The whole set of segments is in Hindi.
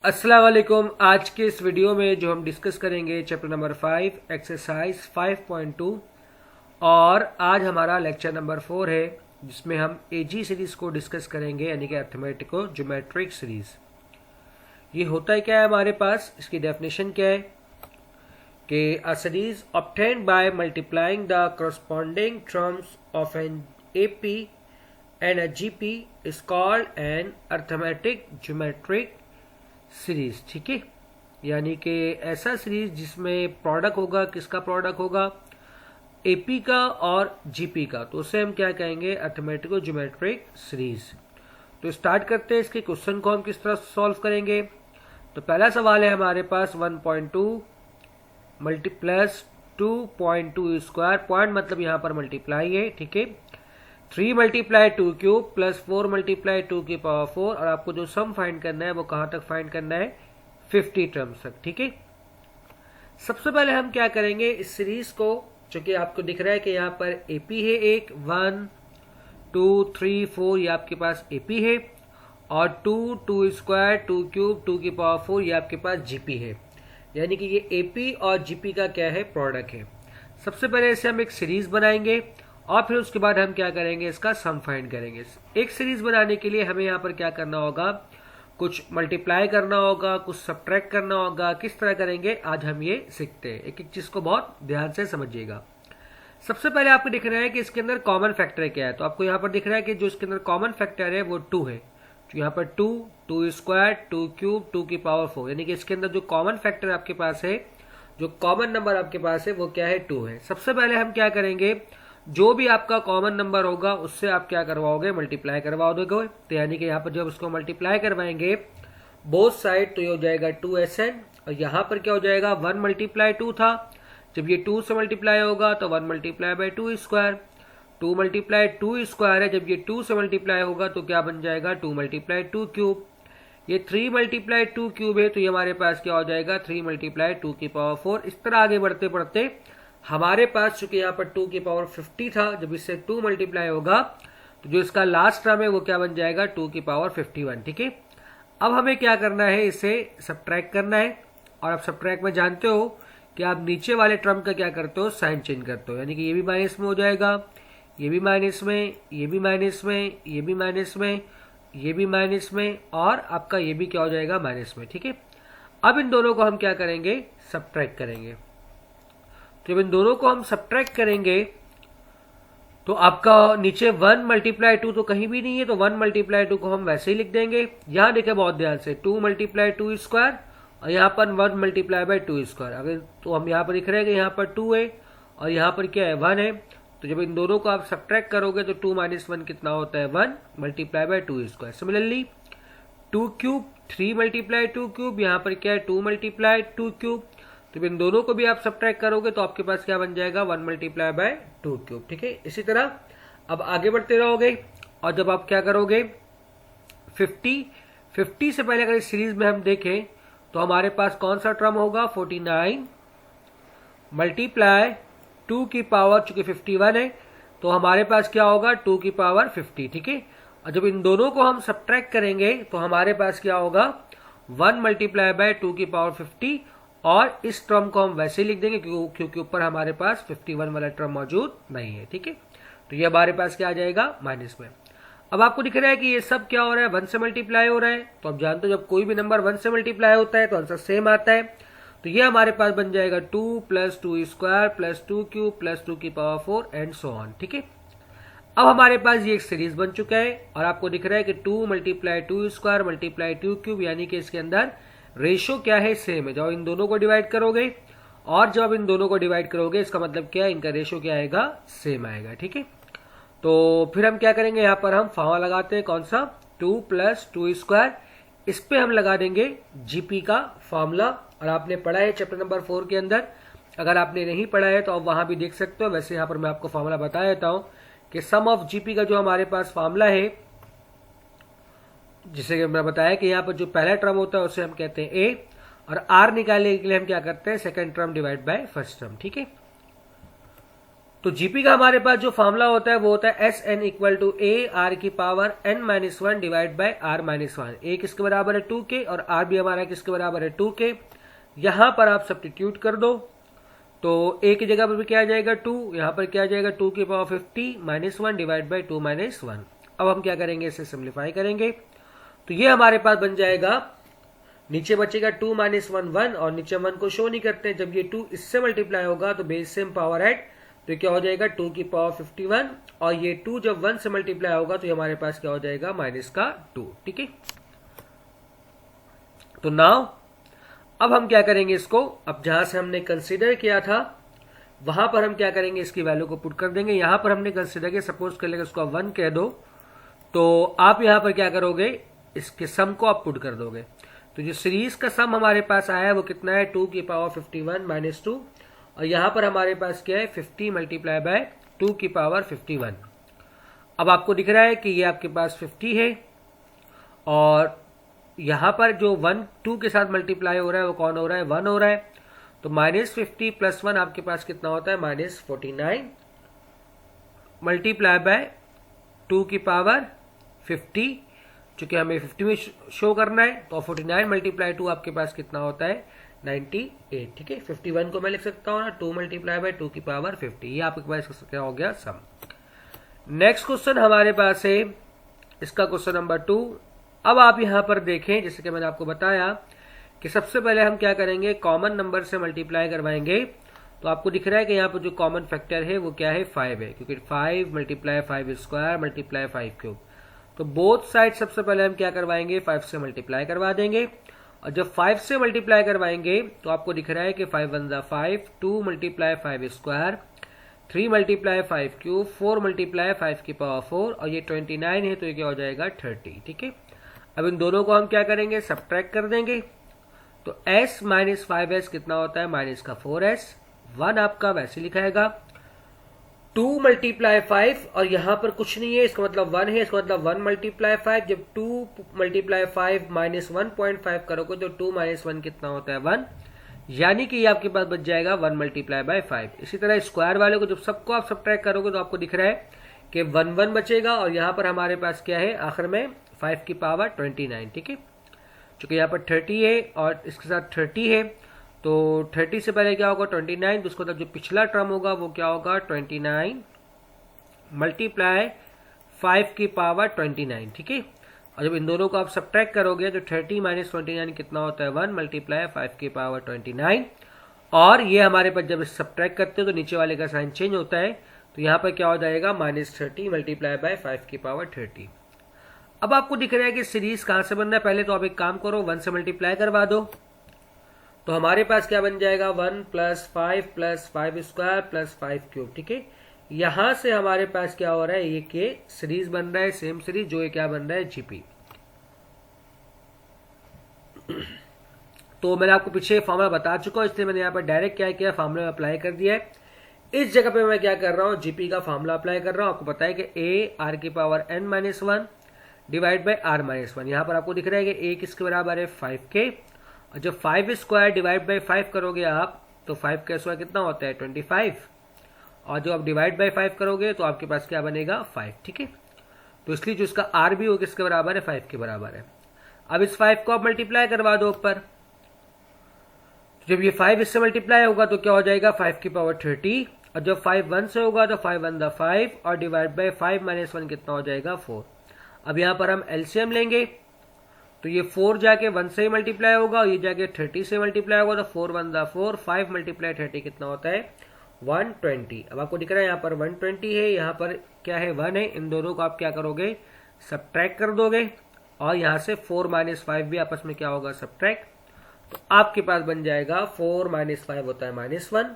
अस्सलाम वालेकुम। आज के इस वीडियो में जो हम डिस्कस करेंगे चैप्टर नंबर 5 एक्सरसाइज 5.2 और आज हमारा लेक्चर नंबर 4 है जिसमें हम एजी सीरीज को डिस्कस करेंगे यानी कि अर्थमेटिको ज्योमेट्रिक सीरीज। ये होता है क्या है हमारे पास, इसकी डेफिनेशन क्या है कि a series obtained by multiplying the corresponding terms of an AP and a GP is called an arithmetic geometric series. ठीक है, यानी कि ऐसा सीरीज जिसमें प्रोडक्ट होगा, किसका प्रोडक्ट होगा, एपी का और जीपी का, तो उसे हम क्या कहेंगे, अर्थमेटिको ज्योमेट्रिक सीरीज। तो स्टार्ट करते हैं इसके क्वेश्चन को हम किस तरह सॉल्व करेंगे। तो पहला सवाल है हमारे पास 1.2 प्लस 2.2 स्क्वायर, पॉइंट मतलब यहाँ पर मल्टीप्लाई है, ठीक है। 3 मल्टीप्लाई 2 क्यूब प्लस 4 मल्टीप्लाई 2 की पावर 4, और आपको जो सम फाइंड करना है वो कहाँ तक फाइंड करना है, 50 टर्म्स तक, ठीक है। सबसे पहले हम क्या करेंगे, इस सीरीज को, चूंकि आपको दिख रहा है कि यहाँ पर एपी है एक, 1 2 3 4 ये आपके पास एपी है, और 2 स्क्वायर 2 क्यूब 2 की पावर 4 ये आपके पास जीपी है, यानी कि ये एपी और जीपी का क्या है, प्रोडक्ट है। सबसे पहले इसे हम एक सीरीज बनाएंगे और फिर उसके बाद हम क्या करेंगे, इसका सम फाइंड करेंगे। एक सीरीज बनाने के लिए हमें यहाँ पर क्या करना होगा, कुछ मल्टीप्लाई करना होगा, कुछ सब्ट्रैक्ट करना होगा। किस तरह करेंगे आज हम ये सीखते हैं, एक एक चीज को बहुत ध्यान से समझिएगा। सबसे पहले आपको दिख रहा है कि इसके अंदर कॉमन फैक्टर क्या है, तो आपको यहाँ पर दिख रहा है कि जो इसके अंदर कॉमन फैक्टर है वो 2 है। तो यहाँ पर 2 स्क्वायर 2 क्यूब 2 की पावर 4, यानी कि इसके अंदर जो कॉमन फैक्टर आपके पास है, जो कॉमन नंबर आपके पास है वो क्या है, 2 है। सबसे पहले हम क्या करेंगे, जो भी आपका कॉमन नंबर होगा उससे आप क्या करवाओगे, मल्टीप्लाई करवा दोगे। तो यानी कि यहाँ पर जब उसको मल्टीप्लाई करवाएंगे बोथ साइड, तो ये हो जाएगा 2SN, और यहाँ पर क्या हो जाएगा, 1 मल्टीप्लाई 2 था, जब ये 2 से मल्टीप्लाई होगा तो 1 multiply by 2 square, 2 multiply 2 square है, जब ये 2 से मल्टीप्लाई होगा तो क्या बन जाएगा, 2 मल्टीप्लाई 2 क्यूब, ये 3 मल्टीप्लाई 2 क्यूब है, तो ये हमारे पास क्या हो जाएगा, 3 मल्टीप्लाई 2 की पावर 4। इस तरह आगे बढ़ते बढ़ते हमारे पास चूंकि यहाँ पर 2 की पावर 50 था, जब इससे 2 मल्टीप्लाई होगा तो जो इसका लास्ट टर्म है वो क्या बन जाएगा, 2 की पावर 51, ठीक है। अब हमें क्या करना है, इसे सब्ट्रैक्ट करना है, और आप सब्ट्रैक्ट में जानते हो कि आप नीचे वाले टर्म का क्या करते हो, साइन चेंज करते हो, यानी कि ये भी माइनस में हो जाएगा, ये भी माइनस में, ये भी माइनस में, ये भी माइनस में, ये भी माइनस में, और आपका ये भी क्या हो जाएगा, माइनस में, ठीक है। अब इन दोनों को हम क्या करेंगे, सब्ट्रैक्ट करेंगे। जब इन दोनों को हम सब्ट्रैक्ट करेंगे तो आपका नीचे 1 मल्टीप्लाई 2 तो कहीं भी नहीं है, तो 1 मल्टीप्लाई 2 को हम वैसे ही लिख देंगे। यहां देखें बहुत ध्यान से, 2 मल्टीप्लाई 2 स्क्वायर, और यहाँ पर 1 मल्टीप्लाई बाई 2 स्क्वायर। अगर तो हम यहाँ पर लिख रहे हैं कि यहाँ पर 2 है और यहाँ पर क्या है, 1 है, तो जब इन दोनों को आप सब्ट्रैक्ट करोगे तो 2 - 1 कितना होता है, 1 multiply by 2 square. Similarly 2 cube 3 multiply 2 cube, यहाँ पर क्या है, 2 मल्टीप्लाई 2 क्यूब, तो इन दोनों को भी आप सब्ट्रैक्ट करोगे तो आपके पास क्या बन जाएगा, 1 मल्टीप्लाई बाय 2 क्यूब, ठीक है। इसी तरह अब आगे बढ़ते रहोगे, और जब आप क्या करोगे 50 से पहले अगर इस सीरीज में हम देखें तो हमारे पास कौन सा टर्म होगा, 49 मल्टीप्लाई 2 की पावर, चूंकि 51 है तो हमारे पास क्या होगा, 2 की पावर 50, ठीक है। और जब इन दोनों को हम सब्ट्रैक्ट करेंगे तो हमारे पास क्या होगा, 1 मल्टीप्लाई बाय 2 की पावर 50, और इस टर्म को हम वैसे लिख देंगे क्योंकि ऊपर हमारे पास 51 वाला टर्म मौजूद नहीं है, ठीक है। तो ये हमारे पास क्या आ जाएगा, माइनस में। अब आपको दिख रहा है कि ये सब क्या हो रहा है, 1 से मल्टीप्लाई हो रहा है, तो आप जानते हो जब कोई भी नंबर 1 से मल्टीप्लाई होता है तो आंसर सेम आता है। तो ये हमारे पास बन जाएगा 2 plus 2 square plus 2 cube plus 2 की पावर 4 एंड सो ऑन, ठीक है। अब हमारे पास ये एक सीरीज बन चुका है, और आपको दिख रहा है कि 2 मल्टीप्लाई 2 स्क्वायर मल्टीप्लाई 2 क्यूब, यानी कि इसके अंदर रेशो क्या है, सेम है। जब इन दोनों को डिवाइड करोगे, और जब इन दोनों को डिवाइड करोगे इसका मतलब क्या है, इनका रेशो क्या आएगा, सेम आएगा, ठीक है। तो फिर हम क्या करेंगे, यहाँ पर हम फॉर्मूला लगाते हैं, कौन सा, 2 प्लस 2 स्क्वायर, इस पे हम लगा देंगे जीपी का फॉर्मूला, और आपने पढ़ा है चैप्टर नंबर 4 के अंदर। अगर आपने नहीं पढ़ा है तो आप वहां भी देख सकते हो। वैसे यहाँ पर मैं आपको फॉर्मूला बता देता हूँ कि सम ऑफ जीपी का जो हमारे पास फॉर्मूला है, जिसे मैं बताया कि यहाँ पर जो पहला टर्म होता है उसे हम कहते हैं ए, और आर निकालने के लिए हम क्या करते हैं, second term divide by first term, ठीक है। तो जीपी का हमारे पास जो फॉर्मूला होता है वो होता है S N equal to A R की power N minus one divide by R minus one. A किसके बराबर है 2k और आर भी हमारा किसके बराबर है 2k। यहां पर आप सब्स्टिट्यूट कर दो तो ए की जगह पर भी क्या आ जाएगा 2, यहां पर क्या आ जाएगा 2 की power 50 minus one divide by 2 minus one. अब हम क्या करेंगे, इसे सिंप्लीफाई करेंगे तो ये हमारे पास बन जाएगा, नीचे बचेगा 2 माइनस 1 1 और नीचे 1 को शो नहीं करते। जब ये 2 इससे मल्टीप्लाई होगा तो बेस सेम पावर ऐड, तो क्या हो जाएगा 2 की पावर 51 और ये 2 जब 1 से मल्टीप्लाई होगा तो ये हमारे पास क्या हो जाएगा माइनस का 2। ठीक है, तो नाउ अब हम क्या करेंगे इसको, अब जहां से हमने कंसीडर किया था वहां पर हम क्या करेंगे, इसकी वैल्यू को पुट कर देंगे। यहां पर हमने कंसीडर किया, सपोज कर लेंगे उसको 1 कह दो, तो आप यहां पर क्या करोगे, इसके सम को आप पुट कर दोगे। तो जो सीरीज का सम हमारे पास आया है वो कितना है 2 की पावर 51 माइनस 2 और यहां पर हमारे पास क्या है 50 मल्टीप्लाई बाय 2 की पावर 51। अब आपको दिख रहा है कि ये आपके पास 50 है और यहां पर जो 1 2 के साथ मल्टीप्लाई हो रहा है वो कौन हो रहा है 1 हो रहा है। तो माइनस 50 प्लस 1 आपके पास कितना होता है माइनस 49 मल्टीप्लाई बाय 2 की पावर 50, चूंकि हमें 50 में शो करना है तो 49 मल्टीप्लाई 2 आपके पास कितना होता है 98। ठीक है, 51 को मैं लिख सकता हूँ ना 2 मल्टीप्लाई बाय 2 की पावर 50। ये आपके पास क्या हो गया सम। नेक्स्ट क्वेश्चन हमारे पास है इसका क्वेश्चन नंबर 2। अब आप यहां पर देखें, जैसे कि मैंने आपको बताया कि सबसे पहले हम क्या करेंगे, कॉमन नंबर से मल्टीप्लाई करवाएंगे। तो आपको दिख रहा है कि यहाँ पर जो कॉमन फैक्टर है वो क्या है 5 है, क्योंकि 5 मल्टीप्लाई 5 स्क्वायर मल्टीप्लाई 5 क्यूब। तो बोथ साइड सबसे पहले हम क्या करवाएंगे 5 से मल्टीप्लाई करवा देंगे और जब 5 से मल्टीप्लाई करवाएंगे तो आपको दिख रहा है कि 5 1 जा 5, 2 multiply 5 square, 3 multiply 5 cube, 4 multiply 5 की पावर 4 और ये 29 है तो ये क्या हो जाएगा 30। ठीक है, अब इन दोनों को हम क्या करेंगे सब्ट्रैक्ट कर देंगे। तो s माइनस 5s कितना होता है माइनस का 4s, 1 आपका वैसे लिखाएगा, 2 मल्टीप्लाई 5 और यहां पर कुछ नहीं है इसका मतलब 1 है, इसका मतलब 1 मल्टीप्लाई 5। जब 2 मल्टीप्लाई 5 माइनस 1.5 करोगे तो 2 माइनस 1 कितना होता है 1, यानी कि ये आपके पास बच जाएगा 1 मल्टीप्लाई बाय 5। इसी तरह स्क्वायर वाले को जब सबको आप सब्ट्रैक्ट करोगे तो आपको दिख रहा है कि 1 1 बचेगा और यहां पर हमारे पास क्या है आखिर में 5 की पावर 29। ठीक है, चूंकि यहाँ पर 30 है और इसके साथ 30 है तो 30 से पहले क्या होगा 29, तो उसको जो पिछला टर्म होगा वो क्या होगा 29 मल्टीप्लाई 5 की पावर 29। ठीक है, और जब इन दोनों को आप सब्ट्रैक्ट करोगे तो 30 माइनस 29 कितना होता है 1 मल्टीप्लाई 5 की पावर 29। और ये हमारे पास जब सब्ट्रैक्ट करते हो तो नीचे वाले का साइन चेंज होता है, तो यहाँ पर क्या हो जाएगा माइनस 30 मल्टीप्लाई बाय 5 की पावर 30। अब आपको दिख रहा है कि सीरीज कहां से बन रहा है, पहले तो आप एक काम करो 1 से मल्टीप्लाई करवा दो तो हमारे पास क्या बन जाएगा 1 प्लस 5 स्क्वायर प्लस 5 क्यूब। ठीक है, यहां से हमारे पास क्या हो रहा है ये के सीरीज बन रहा है, सेम सीरीज जो ये क्या बन रहा है जीपी। तो मैंने आपको पीछे फॉर्मूला बता चुका हूं, इसलिए मैंने यहाँ पर डायरेक्ट क्या किया फॉर्मूला में अप्लाई कर दिया है। इस जगह पे मैं क्या कर रहा हूं जीपी का फॉर्मूला अप्लाई कर रहा हूं। आपको पता है कि ए आर की power N minus 1 divide by R minus 1। यहां पर आपको दिख रहा है कि ए किसके बराबर है 5k और जब 5 स्क्वायर डिवाइड बाई 5 करोगे आप तो 5 का स्क्वायर कितना होता है 25 और जब आप डिवाइड बाई 5 करोगे तो आपके पास क्या बनेगा 5। ठीक है, तो इसलिए जो इसका आर भी वो किसके बराबर है 5 के बराबर है। अब इस 5 को आप मल्टीप्लाई करवा दो ऊपर, तो जब ये 5 इससे मल्टीप्लाई होगा तो क्या हो जाएगा 5 की पावर 30 और जब 5 1 से होगा तो 5 1 दा 5 और डिवाइड बाई 5 माइनस 1 कितना हो जाएगा 4। अब यहां पर हम एलसीएम लेंगे तो ये 4 जाके 1 से ही मल्टीप्लाई होगा और ये जाके 30 से मल्टीप्लाई होगा तो 4 1 दा 4, 5 मल्टीप्लाई 30 कितना होता है 120। अब आपको दिख रहा है यहाँ पर 120 है, यहाँ पर क्या है 1 है, इन दोनों को आप क्या करोगे सब्ट्रैक्ट कर दोगे और यहाँ से 4 माइनस 5 भी आपस में क्या होगा सब्ट्रैक्ट, तो आपके पास बन जाएगा 4 माइनस 5 होता है माइनस 1,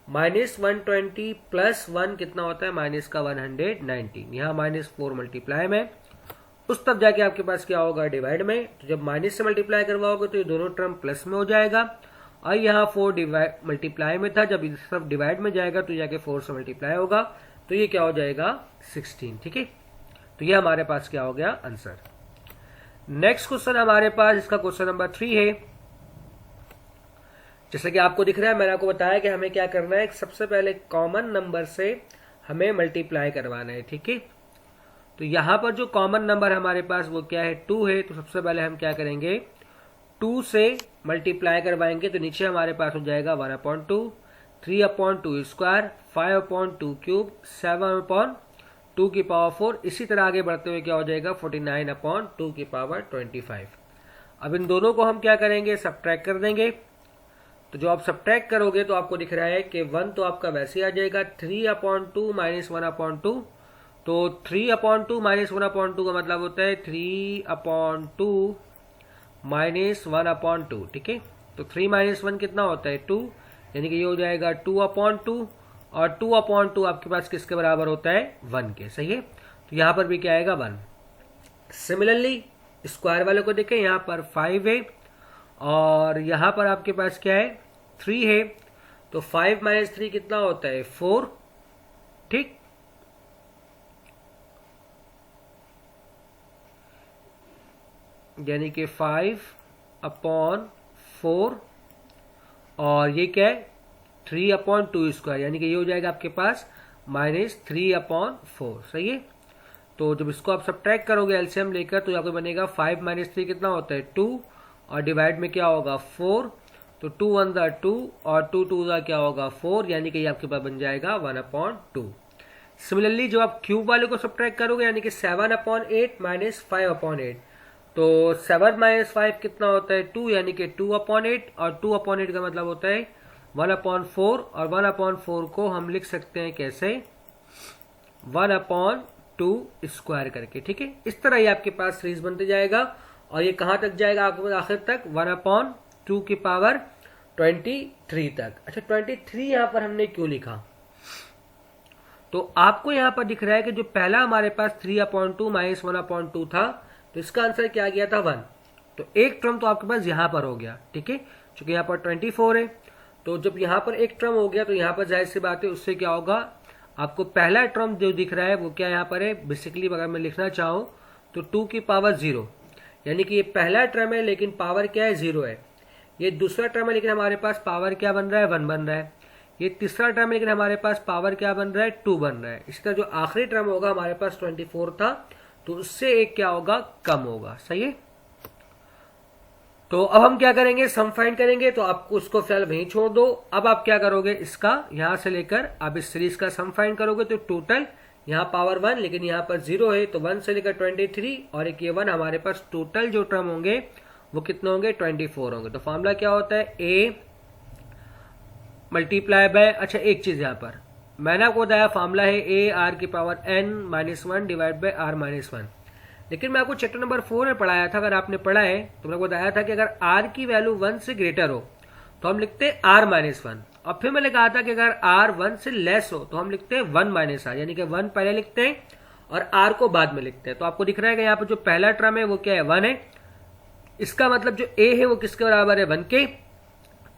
माइनस 120 प्लस 1 कितना होता है माइनस का 119। यहाँ माइनस 4 मल्टीप्लाई में उस तब जाके आपके पास क्या होगा डिवाइड में, तो जब माइनस से मल्टीप्लाई करवाओगे तो ये दोनों टर्म प्लस में हो जाएगा और यहाँ 4 डिवाइड मल्टीप्लाई में था, जब ये सब डिवाइड में जाएगा तो जाके 4 से मल्टीप्लाई होगा तो ये क्या हो जाएगा 16। ठीक है, तो ये हमारे पास क्या हो गया आंसर। नेक्स्ट क्वेश्चन हमारे पास इसका क्वेश्चन नंबर 3 है। जैसे कि आपको दिख रहा है, मैंने आपको बताया कि हमें क्या करना है, सबसे पहले कॉमन नंबर से हमें मल्टीप्लाई करवाना है, ठीक है। तो यहां पर जो कॉमन नंबर हमारे पास वो क्या है, 2 है। तो सबसे पहले हम क्या करेंगे, 2 से मल्टीप्लाई करवाएंगे तो नीचे हमारे पास हो जाएगा 1/2, 3/2 स्क्वायर, 5/2 क्यूब, 7/2 की पावर 4। इसी तरह आगे बढ़ते हुए क्या हो जाएगा, 49/2 की पावर 25। अब इन दोनों को हम क्या करेंगे, सब्ट्रैक्ट कर देंगे। तो जो आप सब्ट्रैक्ट करोगे तो आपको दिख रहा है कि 1 तो आपका वैसे ही आ जाएगा, 3/2 माइनस 1/2। तो 3/2 माइनस 1/2 का मतलब होता है 3/2 माइनस 1/2, ठीक है। तो 3 माइनस 1 कितना होता है, 2, यानी कि ये हो जाएगा 2/2। और 2/2 आपके पास किसके बराबर होता है, 1 के, सही है। तो यहां पर भी क्या आएगा, 1। सिमिलरली स्क्वायर वाले को देखें, यहां पर 5 है और यहां पर आपके पास क्या है, 3 है। तो 5 माइनस 3 कितना होता है, 4, ठीक। यानी कि 5/4 और ये क्या है, 3/2 स्क्वायर, यानी कि ये हो जाएगा आपके पास -3/4, सही है। तो जब इसको आप सब्ट्रैक्ट करोगे एलसीएम लेकर तो आपको बनेगा 5 माइनस 3 कितना होता है, 2, और डिवाइड में क्या होगा, 4। तो 2 1 2 और 2 2 क्या होगा, 4, यानी कि ये आपके पास बन जाएगा 1/2। सिमिलरली जो आप क्यूब वाले को सब्ट्रैक्ट करोगे, यानी कि 7/8 माइनस 5/8। तो 7 माइनस 5 कितना होता है, 2, यानी कि 2/8। और 2/8 का मतलब होता है 1/4। और 1/4 को हम लिख सकते हैं कैसे, 1/2 स्क्वायर करके, ठीक है। इस तरह ये आपके पास सीरीज बनते जाएगा और ये कहां तक जाएगा, आपके आखिर तक 1/2 की पावर 23 तक। अच्छा, 23 यहां पर हमने क्यों लिखा, तो आपको यहां पर दिख रहा है कि जो पहला हमारे पास 3/2 माइनस 1/2 था, तो इसका आंसर क्या गया था, 1। तो एक टर्म तो आपके पास यहां पर हो गया, ठीक है, क्योंकि यहां पर 24 है। तो जब यहां पर एक टर्म हो गया तो यहां पर जाहिर सी बात है उससे क्या होगा, आपको पहला टर्म जो दिख रहा है वो क्या यहां पर है, बेसिकली अगर मैं लिखना चाहूं तो 2 की पावर 0, यानी कि ये पहला टर्म है लेकिन पावर क्या है, 0 है। ये दूसरा टर्म है लेकिन हमारे पास पावर क्या बन रहा है, 1 बन रहा है। ये तीसरा टर्म है लेकिन हमारे पास पावर क्या बन रहा है, 2 बन रहा है। इसी तरह जो आखिरी टर्म होगा हमारे पास 24 था, तो उससे एक क्या होगा, कम होगा, सही है। तो अब हम क्या करेंगे, सम फाइंड करेंगे। तो आपको उसको फिलहाल वहीं छोड़ दो। अब आप क्या करोगे, इसका यहां से लेकर आप इस सीरीज का सम फाइंड करोगे तो टोटल यहां पावर 1 लेकिन यहां पर 0 है, तो 1 से लेकर 23 और एक ये 1, हमारे पास टोटल जो टर्म होंगे वो कितने होंगे, 24 होंगे। तो फॉर्मूला क्या होता है, a मल्टीप्लाई बाय, अच्छा एक चीज यहां पर मैंने आपको बताया, फॉर्मूला है a r की power n-1 divide by r-1। लेकिन मैं आपको चैप्टर नंबर 4 में पढ़ाया था, अगर आपने पढ़ा है तो मैंने बताया था कि अगर r की वैल्यू 1 से ग्रेटर हो तो हम लिखते हैं r-1, और फिर मैंने कहा था कि अगर r 1 से लेस हो तो हम लिखते हैं 1 - r, यानी कि 1 पहले लिखते हैं और r को बाद में लिखते हैं। तो आपको दिख रहा है कि यहाँ पर जो पहला टर्म है वो क्या है, 1 है। इसका मतलब जो a है वो किसके बराबर है, 1 के।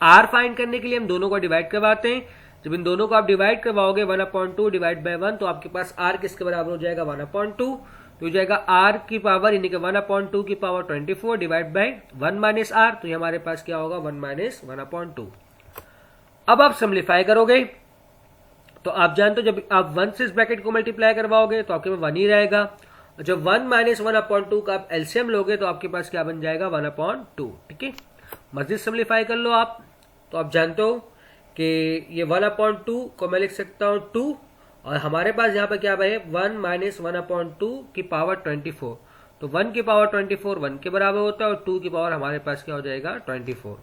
r फाइंड करने के लिए हम दोनों को डिवाइड करवाते हैं। जब इन दोनों को आप डिवाइड करवाओगे 1/2 डिवाइड बाय 1, तो आपके पास r किसके बराबर हो जाएगा, 1/2। तो हो जाएगा r की पावर यानी कि 1/2 की power 24 divide by 1 minus r, तो ये हमारे पास क्या होगा, 1 माइनस 1/2। अब आप सिंप्लीफाई करोगे तो आप जानते हो जब आप 1 से इस ब्रैकेट को मल्टीप्लाई करवाओगे तो आपके पास 1 ही रहेगा। जब 1 माइनस 1/2 का आप एलसीएम लोगे तो आपके पास क्या बन जाएगा, 1/2, ठीक है। मजीद सिंप्लीफाई कर लो आप, तो आप जानते हो कि ये 1/2 को मैं लिख सकता हूं 2, और हमारे पास यहाँ पर क्या है, 1 माइनस 1/2 की पावर 24। तो 1 की पावर 24 1 के बराबर होता है और 2 की पावर हमारे पास क्या हो जाएगा, 24।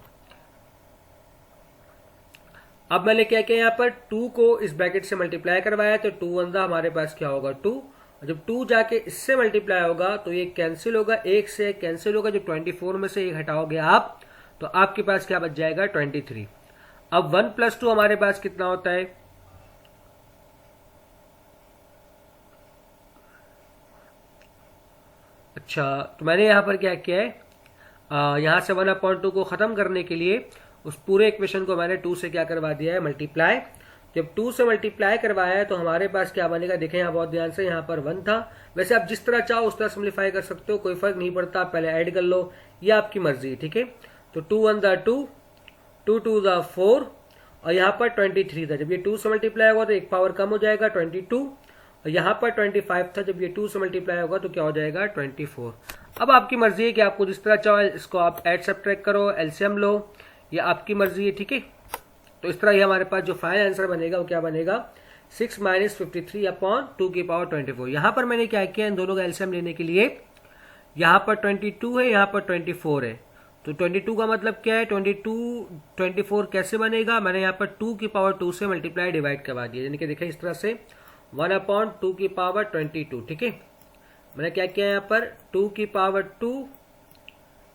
अब मैंने क्या किया, यहाँ पर 2 को इस ब्रैकेट से मल्टीप्लाई करवाया तो 2 1 हमारे पास क्या होगा, 2। और जब 2 जाके इससे मल्टीप्लाई होगा तो ये कैंसिल होगा, एक से कैंसिल होगा। जब 24 में से एक हटाओगे आप तो आपके पास क्या बच जाएगा, 23। अब 1 + 2 हमारे पास कितना होता है, अच्छा तो मैंने यहां पर क्या किया है, यहां से 1/2 को खत्म करने के लिए उस पूरे इक्वेशन को मैंने 2 से क्या करवा दिया है, मल्टीप्लाई। जब 2 से मल्टीप्लाई करवाया है तो हमारे पास क्या बनेगा, देखें यहाँ बहुत ध्यान से, यहाँ पर 1 था। वैसे आप जिस तरह चाहो उस तरह सिंप्लीफाई कर सकते हो, कोई फर्क नहीं पड़ता, आप पहले ऐड कर लो, ये आपकी मर्जी है, ठीक है। तो 2 1 2 2 2 ज़ा 4 और यहाँ पर 23 था। जब ये 2 से मल्टीप्लाई होगा तो एक पावर कम हो जाएगा 22 और यहाँ पर 25 था। जब ये 2 से मल्टीप्लाई होगा तो क्या हो जाएगा 24। अब आपकी मर्जी है कि आपको जिस तरह चाहो इसको आप ऐड सब्ट्रैक्ट करो, एलसीएम लो, ये आपकी मर्जी है, ठीक है। तो इस तरह ये हमारे पास जो फाइनल आंसर बनेगा वो क्या बनेगा 6 - 53 अपॉन 2 की पावर 24। यहाँ पर मैंने क्या किया इन दोनों का एलसीएम लेने के लिए, यहाँ पर 22 है, यहाँ पर 24 है, तो 22 का मतलब क्या है 24 कैसे बनेगा, मैंने यहाँ पर 2 की पावर 2 से मल्टीप्लाई डिवाइड करवा दिया, यानी कि देखिए इस तरह से 1/2 की पावर 22, ठीक है। मैंने क्या किया यहाँ पर 2 की पावर 2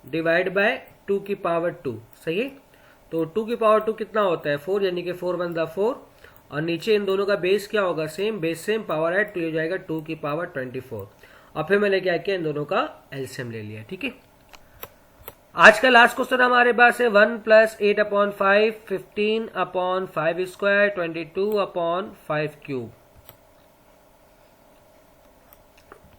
डिवाइड बाय 2 की पावर 2, सही है। तो 2 की पावर 2 कितना होता है 4, यानी कि 4 1 4 और नीचे इन दोनों का बेस क्या होगा same, base same, power add, तो ये हो जाएगा 2 की पावर 24 और फिर मैंने क्या किया इन दोनों का एलसीएम ले लिया, ठीक है। आज का लास्ट क्वेश्चन हमारे पास है 1 + 8/5 15/5 स्क्वायर 22/5 क्यूब।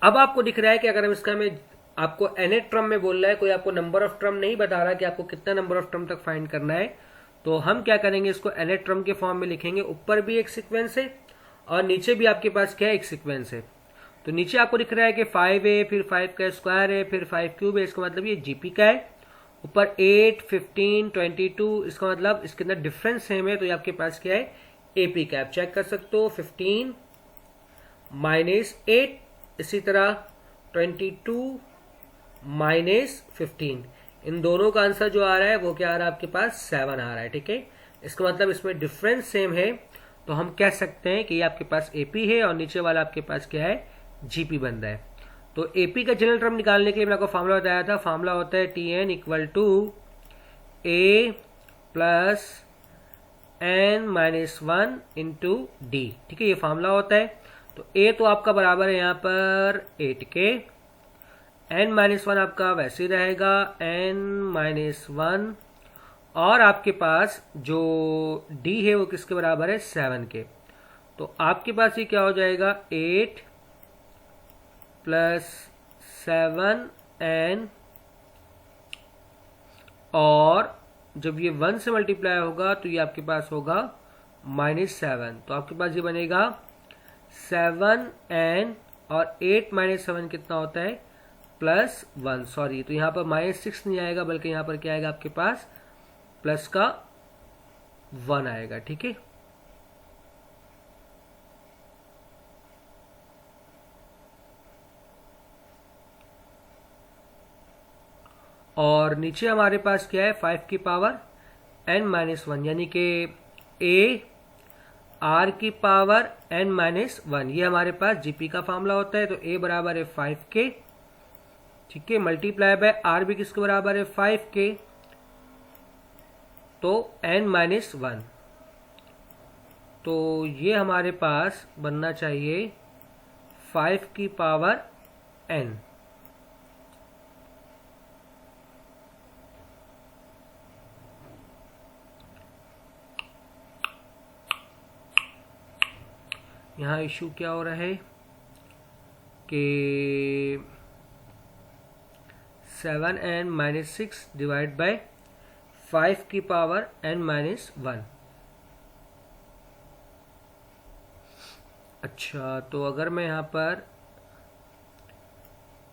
अब आपको दिख रहा है कि अगर हम इसका में आपको nth टर्म में बोल रहा है, कोई आपको नंबर ऑफ टर्म नहीं बता रहा कि आपको कितना नंबर ऑफ टर्म तक फाइंड करना है, तो हम क्या करेंगे इसको nth टर्म के फॉर्म में लिखेंगे। ऊपर भी एक सीक्वेंस है और नीचे भी आपके पास क्या है एक सीक्वेंस है। तो नीचे आपको दिख रहा है कि 5 है, फिर 5 का स्क्वायर है, फिर 5 क्यूब है, इसका मतलब ये जीपी का है। ऊपर 8 15 22, इसका मतलब इसके अंदर डिफरेंस सेम है, तो ये आपके पास क्या है एपी का। आप चेक कर सकते हो 15 - 8, इसी तरह 22 - 15, इन दोनों का आंसर जो आ रहा है वो क्या आ रहा है आपके पास 7 आ रहा है, ठीक है। इसका मतलब इसमें डिफरेंस सेम है, तो हम कह सकते हैं कि ये आपके पास एपी है और नीचे वाला आपके पास क्या है जीपी बन रहा है। तो एपी का जनरल टर्म निकालने के लिए मैंने आपको फॉर्मूला बताया था, फॉर्मूला होता है Tn = A + n - 1 × d, ठीक है, ये फॉर्मूला होता है। तो A तो आपका बराबर है यहाँ पर 8 के, n - 1 आपका वैसे रहेगा n - 1 और आपके पास जो d है वो किसके बराबर है 7 के। तो आपके पास ये क्या हो जाएगा 8 + 7n और जब ये 1 से मल्टीप्लाई होगा तो ये आपके पास होगा -7, तो आपके पास ये बनेगा 7n और 8 - 7 कितना होता है +1, सॉरी, तो यहाँ पर -6 नहीं आएगा बल्कि यहाँ पर क्या आएगा आपके पास प्लस का 1 आएगा, ठीक है। और नीचे हमारे पास क्या है 5 की पावर n - 1, यानी कि a r की पावर n - 1, ये हमारे पास जीपी का फॉर्मूला होता है। तो a बराबर है 5 के, ठीक है, मल्टीप्लाई बाय r भी किसके बराबर है 5 के, तो n - 1, तो ये हमारे पास बनना चाहिए 5 की पावर n। यहाँ इशू क्या हो रहा है कि 7n - 6 डिवाइड बाय 5 की पावर n - 1। अच्छा, तो अगर मैं यहाँ पर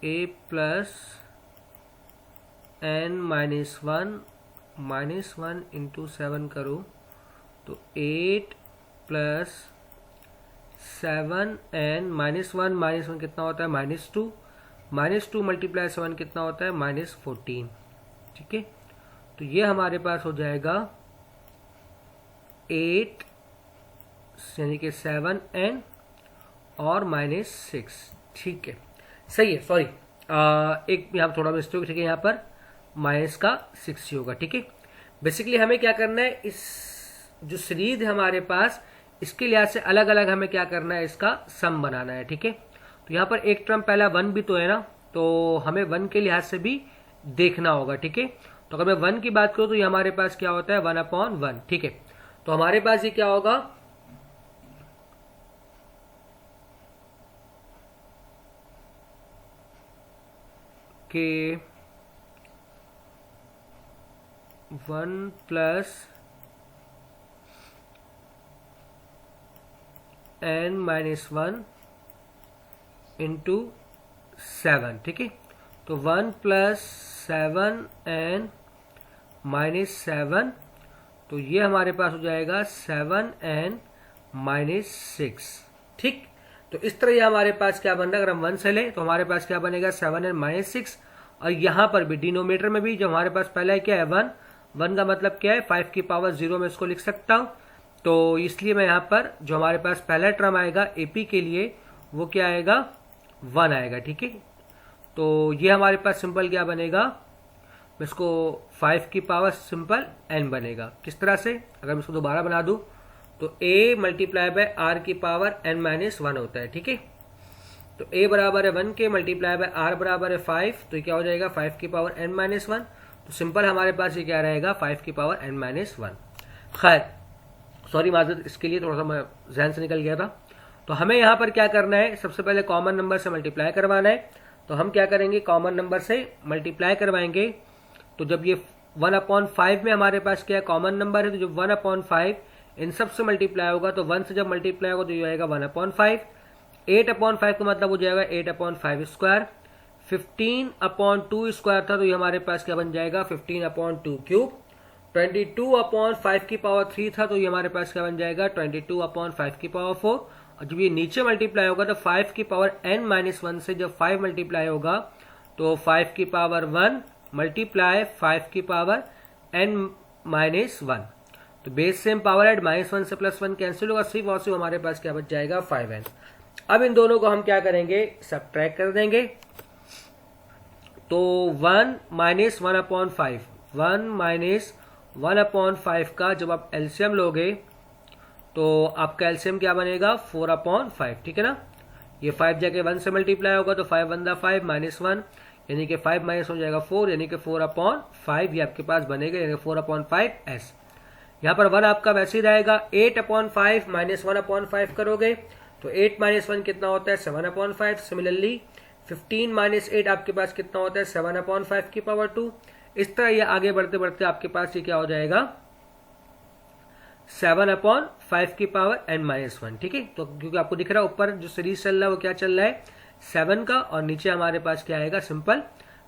a + n - 1 × 7 करूँ तो 8 + 7n - 1 कितना होता है -2, -2 × 7 कितना होता है -14, ठीक है। तो ये हमारे पास हो जाएगा 8 यानी कि 7n और -6, ठीक है, सही है। सॉरी, एक यहाँ थोड़ा मिस्टेक, ठीक है, यहाँ पर -6 ही होगा, ठीक है। बेसिकली हमें क्या करना है, इस जो सीरीज है हमारे पास इसके लिहाज से अलग अलग हमें क्या करना है, इसका सम बनाना है, ठीक है। तो यहाँ पर एक टर्म पहला 1 भी तो है ना, तो हमें 1 के लिहाज से भी देखना होगा, ठीक है। तो अगर मैं 1 की बात करूँ तो ये हमारे पास क्या होता है 1/1, ठीक है। तो हमारे पास ये क्या होगा कि 1 + 1 इंटू 7, ठीक है। तो 1 प्लस 7n-7, तो ये हमारे पास हो जाएगा 7n-6, ठीक। तो इस तरह ये हमारे पास क्या बन रहा है, अगर हम 1 से लें तो हमारे पास क्या बनेगा 7n-6, और यहां पर भी डिनोमिनेटर में भी जो हमारे पास पहला है क्या है 1 का मतलब क्या है 5 की पावर 0 में इसको लिख सकता हूं। तो इसलिए मैं यहां पर जो हमारे पास पहला टर्म आएगा एपी के लिए वो क्या आएगा 1 आएगा, ठीक है। तो ये हमारे पास सिंपल क्या बनेगा, इसको 5 की पावर सिंपल n बनेगा। किस तरह से, अगर मैं इसको दोबारा बना दूं तो a मल्टीप्लाई बाय r की पावर n-1 होता है, ठीक है। तो a बराबर है 1 के मल्टीप्लाई बाय r बराबर है 5, तो ये क्या हो जाएगा 5 की पावर n-1। तो सिंपल हमारे पास ये क्या रहेगा 5 की पावर n-1। खैर सॉरी माजरत, इसके लिए थोड़ा सा मैं जहन से निकल गया था। तो हमें यहाँ पर क्या करना है, सबसे पहले कॉमन नंबर से मल्टीप्लाई करवाना है। तो हम क्या करेंगे, कॉमन नंबर से मल्टीप्लाई करवाएंगे। तो जब ये 1/5 में हमारे पास क्या कॉमन नंबर है, तो जब 1/5 इन सब से मल्टीप्लाई होगा तो 1 से जब मल्टीप्लाई होगा तो ये आएगा 1/5। 8/5 का मतलब हो जाएगा 8/5 स्क्वायर। 15/2 स्क्वायर था तो ये हमारे पास क्या बन जाएगा 15/2 क्यूब। 22/5 की पावर 3 था तो ये हमारे पास क्या बन जाएगा 22/5 की पावर 4। और जब ये नीचे मल्टीप्लाई होगा तो 5 की पावर n-1 से जब 5 मल्टीप्लाई होगा तो 5 की पावर 1 मल्टीप्लाई 5 की पावर n-1। तो बेस सेम पावर एड -1 से +1 कैंसिल होगा, सिर्फ और सिर्फ हमारे पास क्या बच जाएगा 5n। अब इन दोनों को हम क्या करेंगे, सबट्रैक्ट कर देंगे। तो 1 - 1/5, 1 - 1/5 का जब आप एलसीएम लोगे तो आपका एलसीएम क्या बनेगा 4/5, ठीक है ना। ये 5 जाके 1 से मल्टीप्लाई होगा तो 5 1 5 -1, यानी कि 5 माइनस हो जाएगा 4, यानी कि 4/5 ये आपके पास बनेगा, यानी 4/5s। यहाँ पर 1 आपका वैसे ही रहेगा। 8/5 - 1/5 करोगे तो 8 - 1 कितना होता है 7/5। सिमिलरली 15 - 8 आपके पास कितना होता है 7/5 की पावर 2। इस तरह ये आगे बढ़ते बढ़ते आपके पास ये क्या हो जाएगा 7/5 की पावर n-1, ठीक है। तो क्योंकि आपको दिख रहा है ऊपर जो सीरीज चल रहा है वो क्या चल रहा है 7 का, और नीचे हमारे पास क्या आएगा सिंपल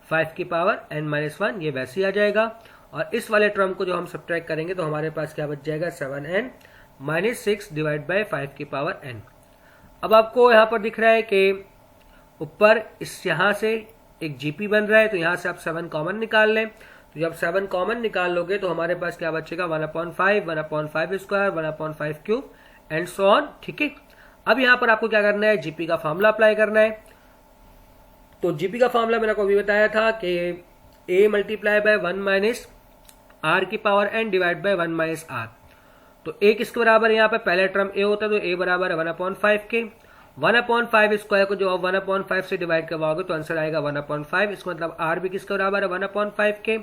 5 की पावर n-1, ये वैसे ही आ जाएगा। और इस वाले टर्म को जो हम सब्ट्रैक्ट करेंगे तो हमारे पास क्या बच जाएगा 7n-6 डिवाइड बाय 5 की पावर n। अब आपको यहाँ पर दिख रहा है कि ऊपर इस यहाँ से एक जीपी बन रहा है, तो यहाँ से आप 7 कॉमन निकाल लें। तो जब 7 कॉमन निकाल लोगे तो हमारे पास क्या बचेगा 1/5, 1/5 square, 1/5 cube and so on, ठीक है। अब यहाँ पर आपको क्या करना है, जीपी का फॉर्मूला अप्लाई करना है। तो जीपी का फॉर्मूला मैंने आपको अभी बताया था कि a मल्टीप्लाई बाय 1 - r की power n divide by 1 - r। तो a किसके बराबर है, यहाँ पे पहला टर्म a होता है तो a बराबर है 1/5 के। 1/5 स्क्वायर को जो आप 1/5 से डिवाइड करवाओगे तो आंसर आएगा 1/5। इसका मतलब r भी किसके बराबर है 1/5 के,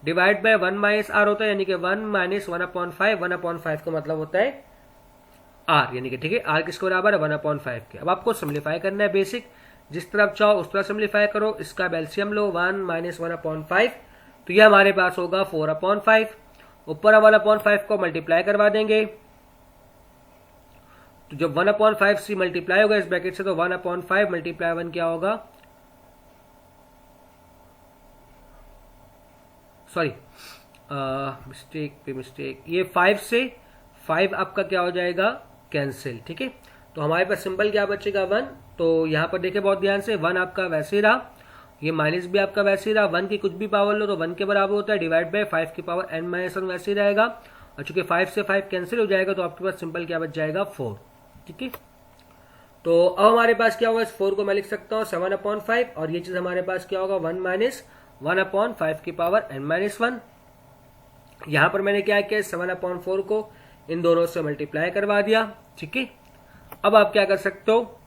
डिवाइड बाय 1 - r होता है, यानी कि 1 - 1/5, 1/5 का मतलब होता है r, यानी कि ठीक है r किसके बराबर है 1/5 के। अब आपको सिम्प्लीफाई करना है, बेसिक जिस तरह आप चाहो उस तरह सिम्प्लीफाई करो। इसका एलसीएम लो 1 - 1/5, तो ये हमारे पास होगा 4/5। ऊपर 1/5 को मल्टीप्लाई करवा देंगे, तो जब 1/5 से मल्टीप्लाई होगा इस ब्रैकेट से तो 1/5 मल्टीप्लाई 1 क्या होगा, सॉरी मिस्टेक पे मिस्टेक, ये 5 से 5 आपका क्या हो जाएगा कैंसिल, ठीक है। तो हमारे पास सिंपल क्या बचेगा 1। तो यहाँ पर देखे बहुत ध्यान से 1 आपका वैसे ही रहा, ये माइनस भी आपका वैसे ही रहा। 1 की कुछ भी पावर लो तो 1 के बराबर होता है, डिवाइड बाय 5 की पावर n-1 वैसे ही रहेगा। और चूंकि 5 से 5 कैंसिल हो जाएगा तो आपके पास सिंपल क्या बच जाएगा 4, ठीक है। तो अब हमारे पास क्या होगा, इस 4 को मैं लिख सकता हूँ 7/5, और ये चीज हमारे पास क्या होगा 1 - 1/5 की पावर n-1। यहां पर मैंने क्या किया 7/4 को इन दोनों से मल्टीप्लाई करवा दिया, ठीक है। अब आप क्या कर सकते हो,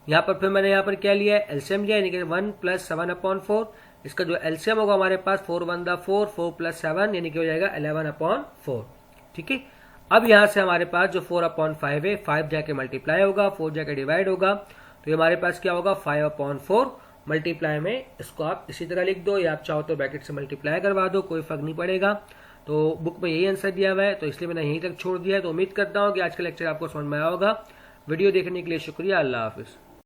यहाँ पर फिर मैंने यहाँ पर क्या लिया एलसीएम लिया, यानी कि 1 + 7/4। इसका जो एलसीएम होगा हमारे पास 4 1 4, 4 + 7 यानी कि हो जाएगा 11/4, ठीक है। अब यहाँ से हमारे पास जो 4/5 है 5 जाके मल्टीप्लाई होगा, 4 जाके डिवाइड होगा, तो ये हमारे पास क्या होगा 5/4 मल्टीप्लाई में। इसको आप इसी तरह लिख दो, या आप चाहो तो ब्रैकेट से मल्टीप्लाई करवा दो, कोई फर्क नहीं पड़ेगा। तो बुक में यही आंसर दिया हुआ है तो इसलिए मैंने यहीं तक छोड़ दिया है। तो उम्मीद करता हूँ कि आज का लेक्चर आपको समझ में आया होगा। वीडियो देखने के लिए शुक्रिया। अल्लाह हाफिज़।